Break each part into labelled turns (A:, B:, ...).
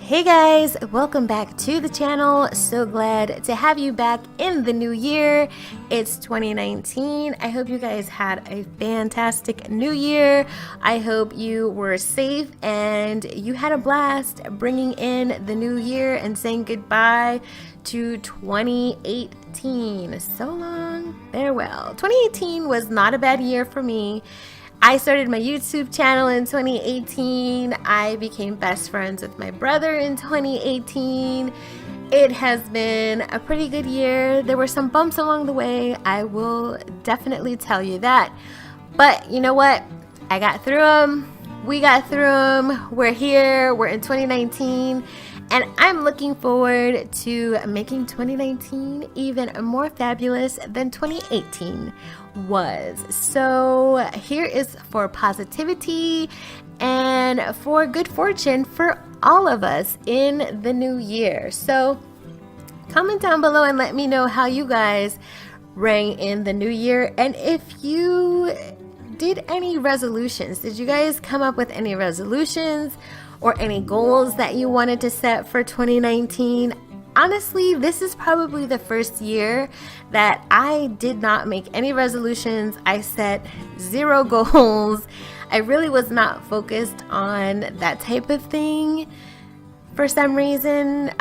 A: Hey guys, welcome back to the channel. So glad to have you back in the new year. It's 2019. I hope you guys had a fantastic new year. I hope you were safe and you had a blast bringing in the new year and saying goodbye to 2018. So long, farewell. 2018 was not a bad year for me. I started my YouTube channel in 2018. I became best friends with my brother in 2018. It has been a pretty good year. There were some bumps along the way. I will definitely tell you that. But you know what? I got through them. We got through them. We're here. We're in 2019. And I'm looking forward to making 2019 even more fabulous than 2018 was. So here is for positivity and for good fortune for all of us in the new year. So comment down below and let me know how you guys rang in the new year, and if you did any resolutions. Did you guys come up with any resolutions or any goals that you wanted to set for 2019? Honestly, this is probably the first year that I did not make any resolutions. I set zero goals. I really was not focused on that type of thing for some reason.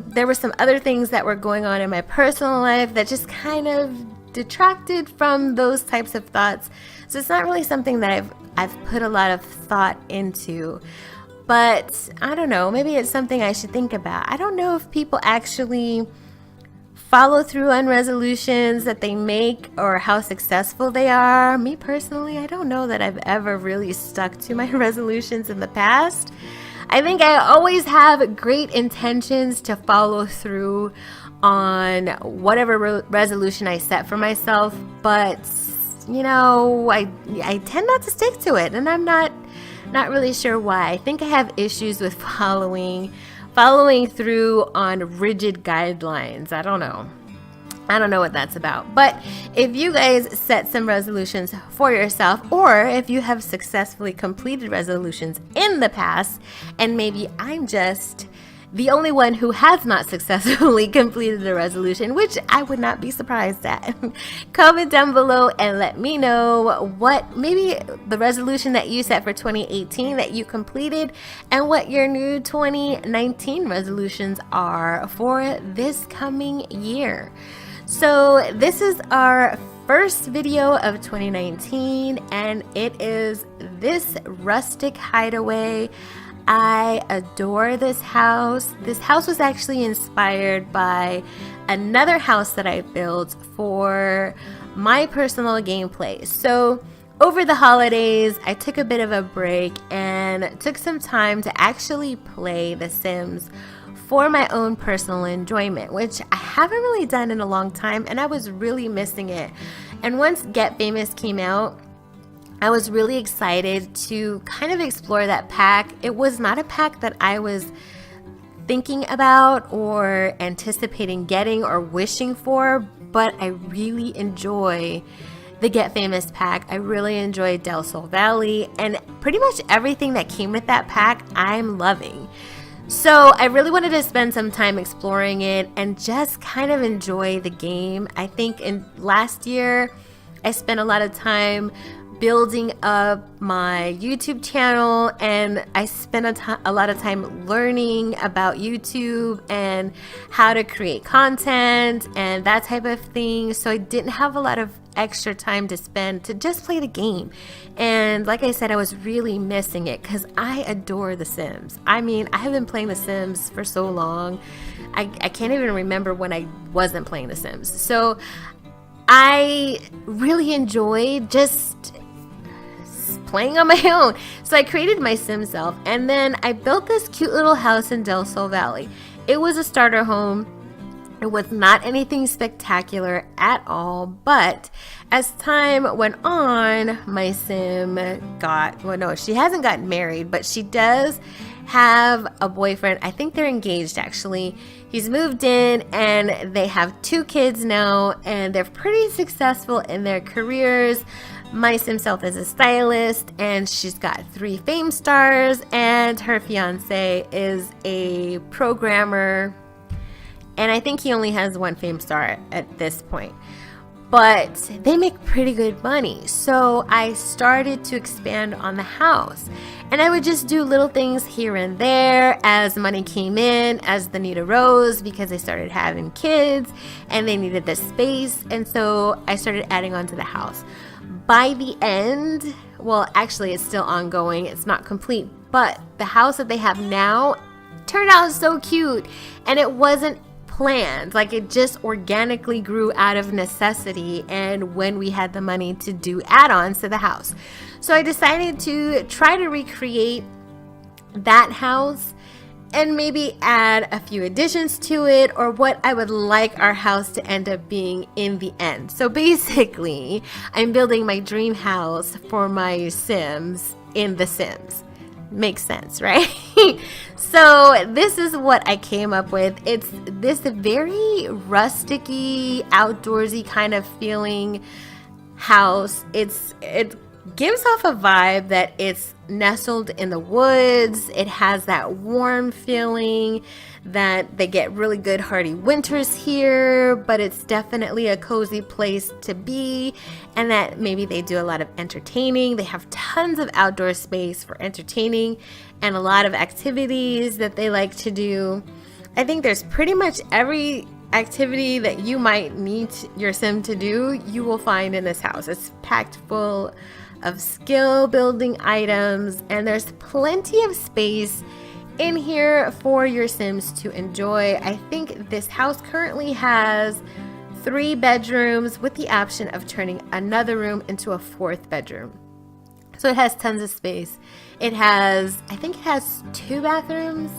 A: There were some other things that were going on in my personal life that just kind of detracted from those types of thoughts. So it's not really something that I've put a lot of thought into. But I don't know, maybe it's something I should think about. I don't know if people actually follow through on resolutions that they make or how successful they are. Me personally, I don't know that I've ever really stuck to my resolutions in the past. I think I always have great intentions to follow through on whatever resolution I set for myself, but you know, I tend not to stick to it, and I'm not really sure why. I think I have issues with following through on rigid guidelines. I don't know what that's about. But if you guys set some resolutions for yourself, or if you have successfully completed resolutions in the past, and maybe I'm just the only one who has not successfully completed a resolution, which I would not be surprised at. Comment down below and let me know what maybe the resolution that you set for 2018 that you completed, and what your new 2019 resolutions are for this coming year. So this is our first video of 2019, and it is this Rustic Hideaway. I adore this house. This house was actually inspired by another house that I built for my personal gameplay. So over the holidays, I took a bit of a break and took some time to actually play The Sims for my own personal enjoyment, which I haven't really done in a long time, and I was really missing it. And once Get Famous came out, I was really excited to kind of explore that pack. It was not a pack that I was thinking about or anticipating getting or wishing for, but I really enjoy the Get Famous pack. I really enjoy Del Sol Valley, and pretty much everything that came with that pack I'm loving. So I really wanted to spend some time exploring it and just kind of enjoy the game. I think in last year I spent a lot of time building up my YouTube channel, and I spent a lot of time learning about YouTube and how to create content and that type of thing. So I didn't have a lot of extra time to spend to just play the game. And like I said, I was really missing it because I adore The Sims. I mean, I have been playing The Sims for so long. I can't even remember when I wasn't playing The Sims. So I really enjoyed just playing on my own. So I created my Sim self, and then I built this cute little house in Del Sol Valley. It was a starter home. It was not anything spectacular at all, but as time went on, my Sim she hasn't gotten married, but she does have a boyfriend. I think they're engaged actually. He's moved in and they have 2 kids now, and they're pretty successful in their careers. My sim self is a stylist, and she's got 3 fame stars, and her fiance is a programmer, and I think he only has 1 fame star at this point. But they make pretty good money. So I started to expand on the house, and I would just do little things here and there as money came in, as the need arose, because they started having kids and they needed the space. And so I started adding on to the house. By the end, well, actually it's still ongoing, it's not complete, but the house that they have now turned out so cute, and it wasn't planned. Like, it just organically grew out of necessity, and when we had the money to do add-ons to the house. So I decided to try to recreate that house and maybe add a few additions to it, or what I would like our house to end up being in the end. So basically, I'm building my dream house for my Sims in The Sims. Makes sense, right? So this is what I came up with. It's this very rustic-y, outdoorsy kind of feeling house. It gives off a vibe that it's nestled in the woods. It has that warm feeling that they get really good hardy winters here, but it's definitely a cozy place to be, and that maybe they do a lot of entertaining. They have tons of outdoor space for entertaining and a lot of activities that they like to do. I think there's pretty much every activity that you might need your sim to do, you will find in this house. It's packed full of skill building items, and there's plenty of space in here for your Sims to enjoy. I think this house currently has 3 bedrooms with the option of turning another room into a 4th bedroom. So it has tons of space. I think it has 2 bathrooms,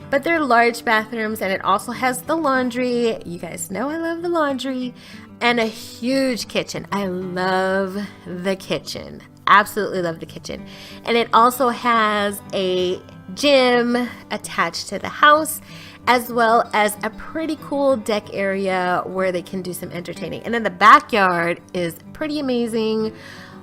A: but they're large bathrooms, and it also has the laundry. You guys know I love the laundry, and a huge kitchen. I love the kitchen. Absolutely love the kitchen. And it also has a gym attached to the house, as well as a pretty cool deck area where they can do some entertaining. And then the backyard is pretty amazing.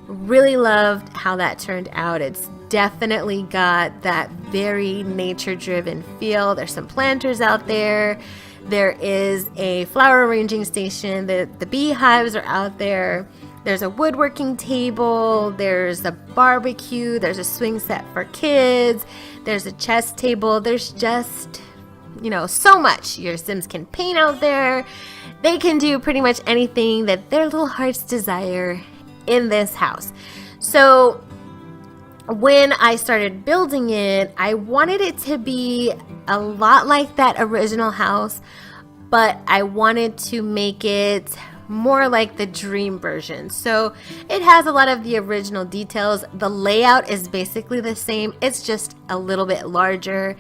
A: Really loved how that turned out. It's definitely got that very nature-driven feel. There's some planters out there. There is a flower arranging station. The beehives are out there. There's a woodworking table. There's a barbecue. There's a swing set for kids. There's a chess table. There's just, so much. Your Sims can paint out there. They can do pretty much anything that their little hearts desire in this house. So when I started building it, I wanted it to be a lot like that original house, but I wanted to make it more like the dream version. So it has a lot of the original details. The layout is basically the same. It's just a little bit larger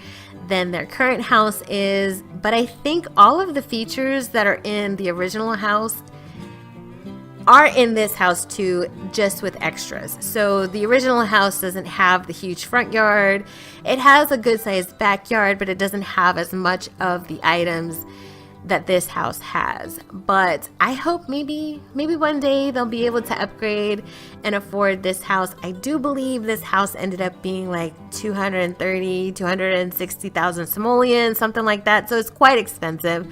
A: than their current house is, but I think all of the features that are in the original house are in this house too, just with extras. So the original house doesn't have the huge front yard. It has a good sized backyard, but it doesn't have as much of the items that this house has. But I hope maybe one day they'll be able to upgrade and afford this house. I do believe this house ended up being like 260,000 simoleons, something like that. So it's quite expensive.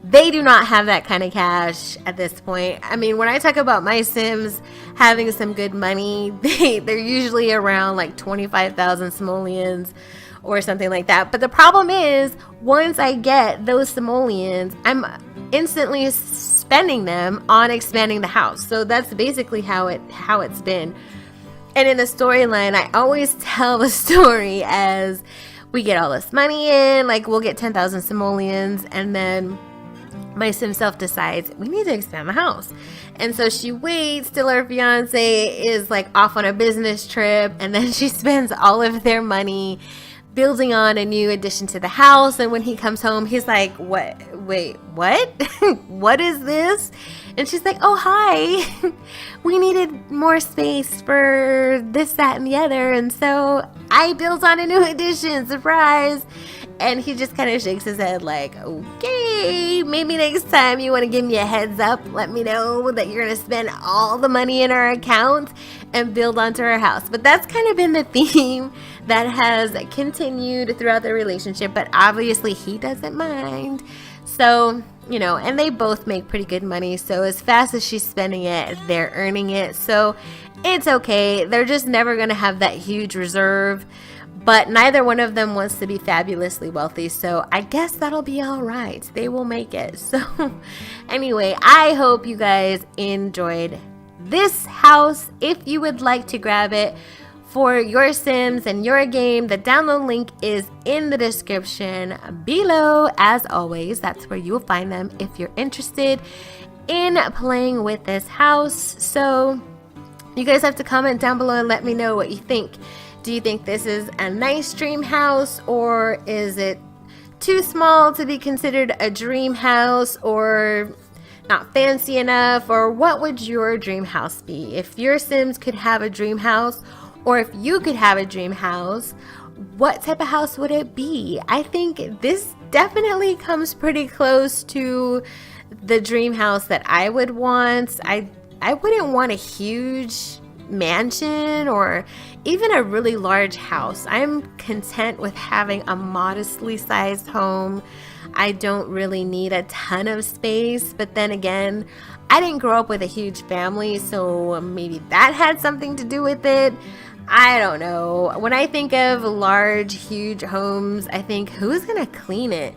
A: They do not have that kind of cash at this point. I mean, when I talk about my Sims having some good money, they're usually around like 25,000 simoleons or something like that. But the problem is, once I get those simoleons, I'm instantly spending them on expanding the house. So that's basically how it's been. And in the storyline, I always tell the story as we get all this money in, like we'll get 10,000 simoleons, and then my Sim self decides we need to expand the house. And so she waits till her fiance is like off on a business trip, and then she spends all of their money building on a new addition to the house. And when he comes home, he's like, what? What is this? And she's like, oh, hi. We needed more space for this, that, and the other. And so I built on a new addition. Surprise. And he just kind of shakes his head like, okay, maybe next time you want to give me a heads up. Let me know that you're going to spend all the money in our account. and build onto her house. But that's kind of been the theme that has continued throughout the relationship, but obviously he doesn't mind. So, you know, and they both make pretty good money, so as fast as she's spending it, they're earning it, so it's okay. They're just never gonna have that huge reserve, but neither one of them wants to be fabulously wealthy, so I guess that'll be all right. They will make it. So anyway, I hope you guys enjoyed this house. If you would like to grab it for your Sims and your game, the download link is in the description below. As always, that's where you will find them if you're interested in playing with this house. So you guys have to comment down below and let me know what you think. Do you think this is a nice dream house, or is it too small to be considered a dream house, or not fancy enough? Or what would your dream house be? If your Sims could have a dream house, or if you could have a dream house, what type of house would it be? I think this definitely comes pretty close to the dream house that I would want. I wouldn't want a huge mansion or even a really large house. I'm content with having a modestly sized home. I don't really need a ton of space, but then again, I didn't grow up with a huge family, so maybe that had something to do with it. I don't know. When I think of large, huge homes, I think, who's gonna clean it?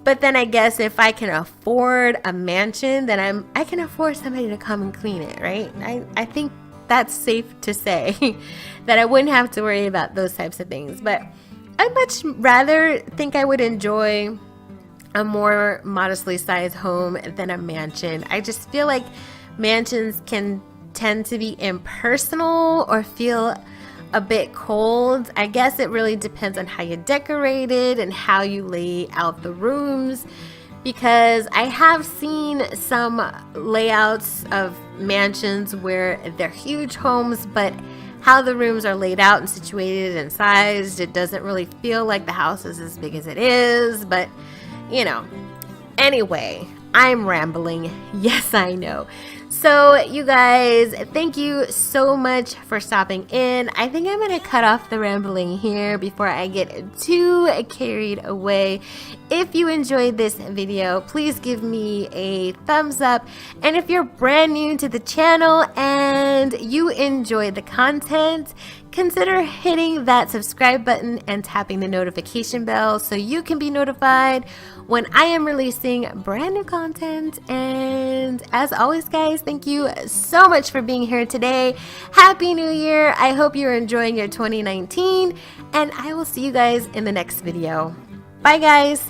A: But then I guess if I can afford a mansion, then I can afford somebody to come and clean it, right? I think that's safe to say that I wouldn't have to worry about those types of things. But I'd much rather think I would enjoy a more modestly sized home than a mansion. I just feel like mansions can tend to be impersonal or feel a bit cold. I guess it really depends on how you decorate it and how you lay out the rooms, because I have seen some layouts of mansions where they're huge homes, but how the rooms are laid out and situated and sized, it doesn't really feel like the house is as big as it is. But you know, anyway, I'm rambling. Yes, I know. So you guys, thank you so much for stopping in. I think I'm gonna cut off the rambling here before I get too carried away. If you enjoyed this video, please give me a thumbs up. And if you're brand new to the channel and you enjoyed the content, consider hitting that subscribe button and tapping the notification bell so you can be notified when I am releasing brand new content. And as always, guys, thank you so much for being here today. Happy New Year. I hope you're enjoying your 2019, and I will see you guys in the next video. Bye, guys.